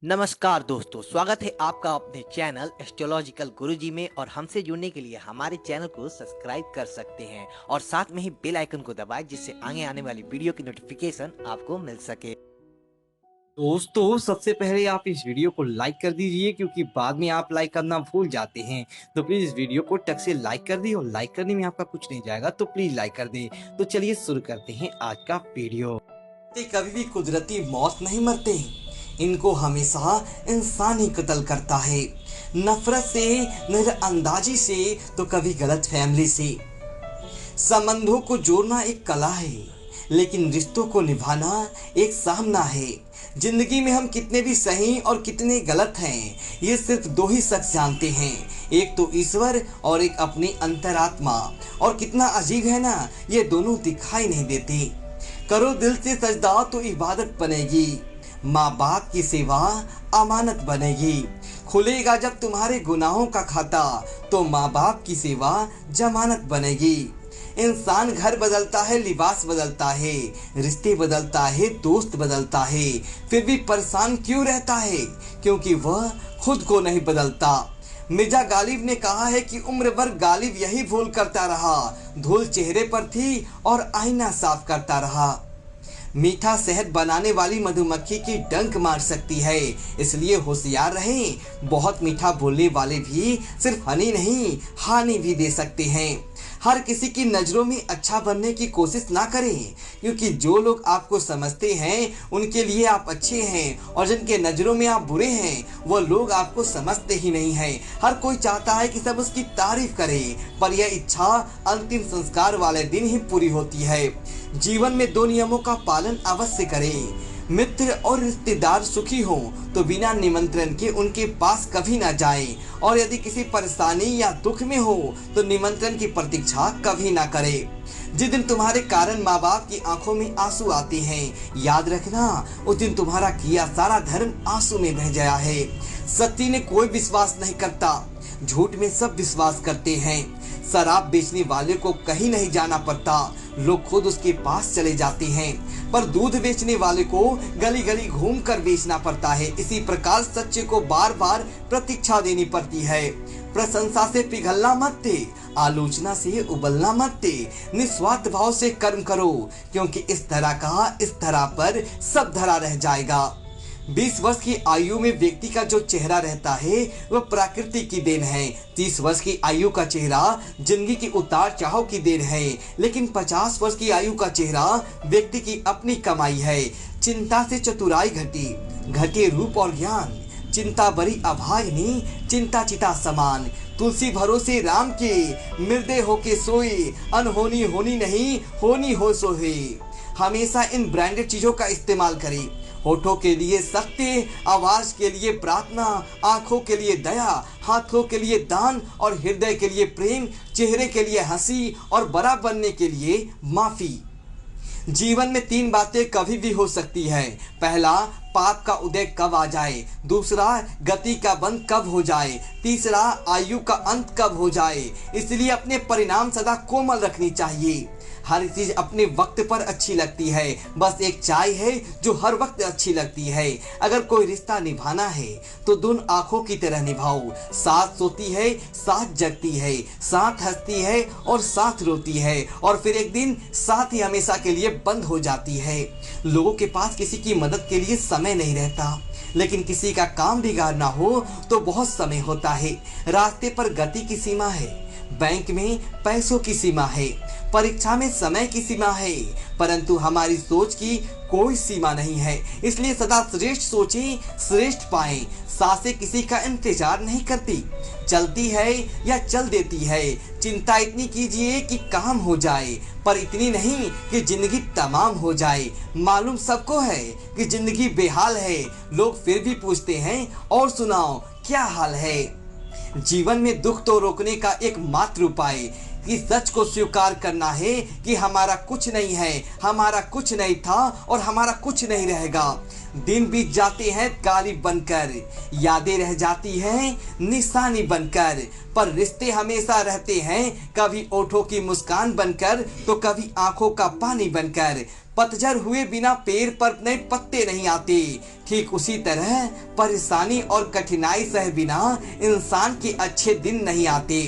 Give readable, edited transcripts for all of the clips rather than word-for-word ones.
नमस्कार दोस्तों, स्वागत है आपका अपने चैनल एस्ट्रोलॉजिकल गुरुजी में। और हमसे जुड़ने के लिए हमारे चैनल को सब्सक्राइब कर सकते हैं और साथ में ही बेल आइकन को दबाएं, जिससे आगे आने वाली वीडियो की नोटिफिकेशन आपको मिल सके। दोस्तों सबसे पहले आप इस वीडियो को लाइक कर दीजिए, क्योंकि बाद में आप लाइक करना भूल जाते हैं। तो प्लीज इस वीडियो को टक से लाइक कर दी, और लाइक करने में आपका कुछ नहीं जाएगा, तो प्लीज लाइक कर दें। तो चलिए शुरू करते हैं आज का वीडियो। कभी भी कुदरती मौत नहीं मरते, इनको हमेशा इंसान ही कत्ल करता है। नफरत से, नजरअंदाजी से, तो कभी गलत फैमिली से। संबंधों को जोड़ना एक कला है, लेकिन रिश्तों को निभाना एक सामना है। जिंदगी में हम कितने भी सही और कितने गलत हैं, ये सिर्फ दो ही शख्स जानते हैं, एक तो ईश्वर और एक अपनी अंतरात्मा। और कितना अजीब है ना, ये दोनों दिखाई नहीं देते। करो दिल से सजदा तो इबादत बनेगी, माँ बाप की सेवा अमानत बनेगी। खुलेगा जब तुम्हारे गुनाहों का खाता, तो माँ बाप की सेवा जमानत बनेगी। इंसान घर बदलता है, लिबास बदलता है, रिश्ते बदलता है, दोस्त बदलता है, फिर भी परेशान क्यों रहता है? क्योंकि वह खुद को नहीं बदलता। मिर्जा गालिब ने कहा है कि उम्र भर गालिब यही भूल करता रहा, धूल चेहरे पर थी और आईना साफ करता रहा। मीठा शहद बनाने वाली मधुमक्खी की डंक मार सकती है, इसलिए होशियार रहें। बहुत मीठा बोलने वाले भी सिर्फ हनी नहीं, हानि भी दे सकते हैं। हर किसी की नज़रों में अच्छा बनने की कोशिश ना करें, क्योंकि जो लोग आपको समझते हैं उनके लिए आप अच्छे हैं, और जिनके नज़रों में आप बुरे हैं वो लोग आपको समझते ही नहीं हैं। हर कोई चाहता है कि सब उसकी तारीफ करे, पर यह इच्छा अंतिम संस्कार वाले दिन ही पूरी होती है। जीवन में दो नियमों का पालन अवश्य करें। मित्र और रिश्तेदार सुखी हों तो बिना निमंत्रण के उनके पास कभी ना जाएं, और यदि किसी परेशानी या दुख में हो तो निमंत्रण की प्रतीक्षा कभी ना करें। जिस दिन तुम्हारे कारण माँ बाप की आंखों में आंसू आते हैं, याद रखना उस दिन तुम्हारा किया सारा धर्म आंसू में बह गया है। सत्य ने कोई विश्वास नहीं करता, झूठ में सब विश्वास करते हैं। शराब बेचने वाले को कहीं नहीं जाना पड़ता, लोग खुद उसके पास चले जाते हैं। पर दूध बेचने वाले को गली गली घूमकर बेचना पड़ता है। इसी प्रकार सच्चे को बार बार प्रतीक्षा देनी पड़ती है। प्रशंसा से पिघलना मत दे, आलोचना से उबलना मत दे, निस्वार्थ भाव से कर्म करो, क्योंकि इस तरह का इस तरह पर सब धरा रह जाएगा। 20 वर्ष की आयु में व्यक्ति का जो चेहरा रहता है वह प्रकृति की देन है। 30 वर्ष की आयु का चेहरा जिंदगी की उतार चढ़ाव की देन है, लेकिन 50 वर्ष की आयु का चेहरा व्यक्ति की अपनी कमाई है। चिंता से चतुराई घटी, घटे रूप और ज्ञान। चिंता बड़ी अभागिनी, चिंता चिता समान। तुलसी भरोसे राम के, मृदे होके सोए, अनहोनी होनी नहीं, होनी हो सोए। हमेशा इन ब्रांडेड चीजों का इस्तेमाल करें। होठों के लिए सत्य, आवाज के लिए प्रार्थना, आंखों के लिए दया, हाथों के लिए दान और हृदय के लिए प्रेम, चेहरे के लिए हंसी और बड़ा बनने के लिए माफी। जीवन में 3 बातें कभी भी हो सकती है। पहला, पाप का उदय कब आ जाए। दूसरा, गति का बंद कब हो जाए। तीसरा, आयु का अंत कब हो जाए। इसलिए अपने परिणाम सदा कोमल रखनी चाहिए। हर चीज अपने वक्त पर अच्छी लगती है, बस एक चाय है जो हर वक्त अच्छी लगती है। अगर कोई रिश्ता निभाना है तो दोनों आंखों की तरह निभाओ। साथ सोती है, साथ जगती है, साथ हंसती है और साथ रोती है, और फिर एक दिन साथ ही हमेशा के लिए बंद हो जाती है। लोगों के पास किसी की मदद के लिए समय नहीं रहता, लेकिन किसी का काम बिगाड़ना हो तो बहुत समय होता है। रास्ते पर गति की सीमा है, बैंक में पैसों की सीमा है, परीक्षा में समय की सीमा है, परंतु हमारी सोच की कोई सीमा नहीं है। इसलिए सदा श्रेष्ठ सोचें, श्रेष्ठ पाएं। सांसें किसी का इंतजार नहीं करती, चलती है या चल देती है। चिंता इतनी कीजिए कि काम हो जाए, पर इतनी नहीं कि जिंदगी तमाम हो जाए। मालूम सबको है कि जिंदगी बेहाल है, लोग फिर भी पूछते हैं और सुनाओ क्या हाल है। जीवन में दुख तो रोकने का एकमात्र उपाय कि सच को स्वीकार करना है कि हमारा कुछ नहीं है, हमारा कुछ नहीं था और हमारा कुछ नहीं रहेगा। दिन बीत जाते हैं गालिब बनकर, यादें रह जाती हैं निशानी बनकर, पर रिश्ते हमेशा रहते हैं, कभी ओठों की मुस्कान बनकर तो कभी आंखों का पानी बनकर। पतझड़ हुए बिना पेड़ पर नए पत्ते नहीं आते। ठीक उसी तरह परेशानी और कठिनाई सह बिना इंसान के अच्छे दिन नहीं आते।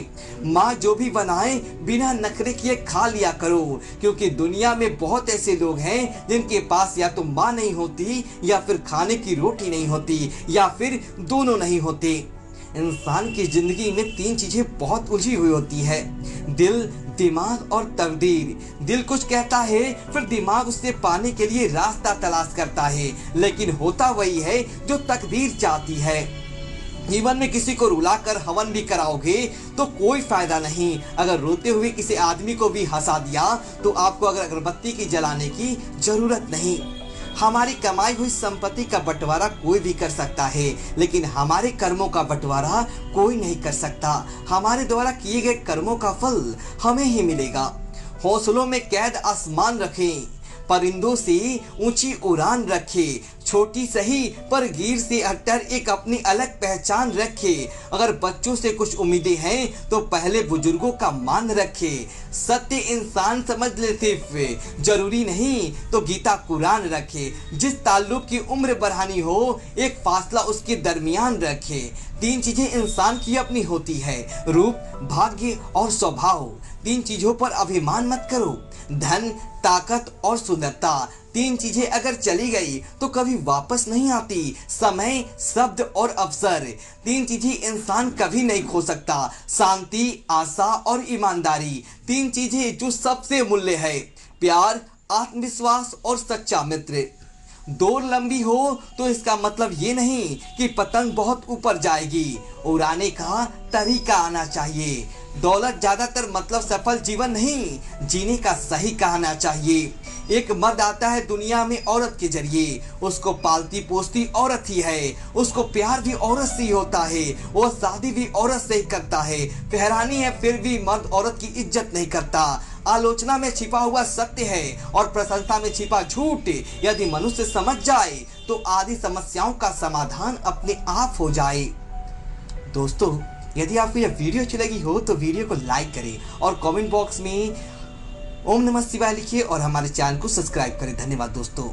माँ जो भी बनाए बिना नखरे किए खा लिया करो, क्योंकि दुनिया में बहुत ऐसे लोग हैं जिनके पास या तो माँ नहीं होती, या फिर खाने की रोटी नहीं होती, या फिर दोनों नहीं होते। इंसान की जिंदगी में 3 चीजें बहुत उलझी हुई होती है, दिल, दिमाग और तकदीर। दिल कुछ कहता है, फिर दिमाग उससे पाने के लिए रास्ता तलाश करता है, लेकिन होता वही है जो तकदीर चाहती है। जीवन में किसी को रुलाकर हवन भी कराओगे तो कोई फायदा नहीं। अगर रोते हुए किसी आदमी को भी हंसा दिया तो आपको अगर अगरबत्ती की जलाने की जरूरत नहीं। हमारी कमाई हुई संपत्ति का बंटवारा कोई भी कर सकता है, लेकिन हमारे कर्मों का बंटवारा कोई नहीं कर सकता। हमारे द्वारा किए गए कर्मों का फल हमें ही मिलेगा। हौसलों में कैद आसमान रखें, परिंदों से ऊंची उड़ान रखे, छोटी सही पर गिर से अट्टर एक अपनी अलग पहचान रखे। अगर बच्चों से कुछ उम्मीदें हैं तो पहले बुजुर्गों का मान रखे। सत्य इंसान समझ ले, सिर्फ जरूरी नहीं तो गीता कुरान रखे। जिस ताल्लुक की उम्र बढ़ानी हो एक फासला उसके दरमियान रखे। 3 चीजें इंसान की अपनी होती है, रूप, भाग्य और स्वभाव। 3 चीजों पर अभिमान मत करो, धन, ताकत और सुंदरता। 3 चीजें अगर चली गई तो कभी वापस नहीं आती, समय, शब्द और अवसर। 3 चीजें इंसान कभी नहीं खो सकता, शांति, आशा और ईमानदारी। 3 चीजें जो सबसे मूल्य है, प्यार, आत्मविश्वास और सच्चा मित्र। दौड़ लंबी हो तो इसका मतलब ये नहीं कि पतंग बहुत ऊपर जाएगी, उड़ाने का तरीका आना चाहिए। दौलत ज्यादातर मतलब सफल जीवन नहीं, जीने का सही कहना चाहिए। एक मर्द आता है दुनिया में औरत के जरिए, उसको पालती पोसती औरत ही है, उसको प्यार भी औरत से ही होता है, वो शादी भी औरत से ही करता है। हैरानी है फिर भी मर्द औरत की इज्जत नहीं करता। आलोचना में छिपा हुआ सत्य है और प्रशंसा में छिपा झूठ यदि मनुष्य समझ जाए तो आदि समस्याओं का समाधान अपने आप हो जाए। दोस्तों, यदि आपको यह वीडियो अच्छी लगी हो तो वीडियो को लाइक करें और कमेंट बॉक्स में ओम नमः शिवाय लिखिए और हमारे चैनल को सब्सक्राइब करें। धन्यवाद दोस्तों।